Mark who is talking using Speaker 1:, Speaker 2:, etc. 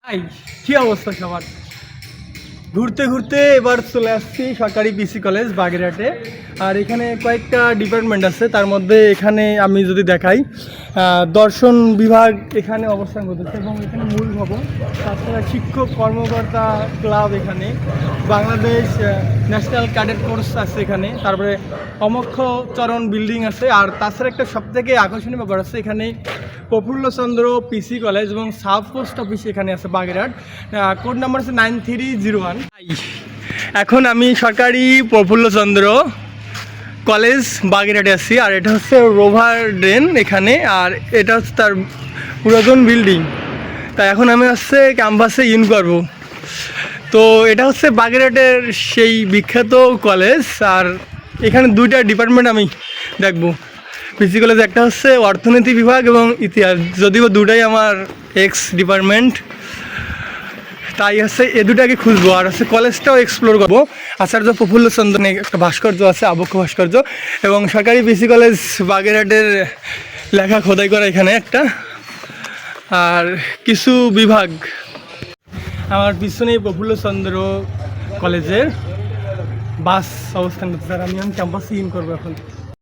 Speaker 1: High, কি অবস্থা সবার? ঘুরতে ঘুরতে এবার চলে আসছি সরকারি পিসি কলেজ বাগেরহাটে। আর এখানে কয়েকটা ডিপার্টমেন্ট আছে, তার মধ্যে এখানে আমি যদি দেখাই দর্শন বিভাগ এখানে অবস্থান করতেছে এবং এখানে মূল ভবন। তাছাড়া শিক্ষক কর্মকর্তা ক্লাব এখানে, বাংলাদেশ ন্যাশনাল ক্যাডেট কোর্স আছে এখানে, তারপরে অমক্ষ চরণ বিল্ডিং আছে। আর তাছাড়া একটা সবথেকে আকর্ষণীয় ব্যাপার আছে, এখানে প্রফুল্লচন্দ্র পিসি কলেজ এবং সাব পোস্ট অফিস এখানে আছে বাগেরহাট। কোড নাম্বার আছে 9301। এখন আমি সরকারি প্রফুল্লচন্দ্র কলেজ বাগেরহাটে আছি। আর এটা হচ্ছে রোভার ড্রেন এখানে, আর এটা হচ্ছে তার পুরাতন বিল্ডিং। তাই এখন আমি হচ্ছে ক্যাম্পাসে ইন করবো। তো এটা হচ্ছে বাগেরহাটের সেই বিখ্যাত কলেজ। আর এখানে দুইটা ডিপার্টমেন্ট আমি দেখবো পিসি কলেজ, একটা হচ্ছে অর্থনীতি বিভাগ এবং ইতিহাস, যদিও দুটাই আমার এক্স ডিপার্টমেন্ট। তাই হচ্ছে এ দুটাকে খুঁজবো আর হচ্ছে কলেজটাও এক্সপ্লোর করবো। আচার্য প্রফুল্লচন্দ্র একটা ভাস্কর্য আছে, আবক্ষ ভাস্কর্য, এবং সরকারি পিসি কলেজ বাগেরহাটের লেখা খোদাই করা এখানে একটা, আর কিছু বিভাগ। আমার পিছনেই প্রফুল্লচন্দ্র কলেজের বাস অবস্থান করতে, স্যার আমি ক্যাম্পাসে ইন করবো এখন।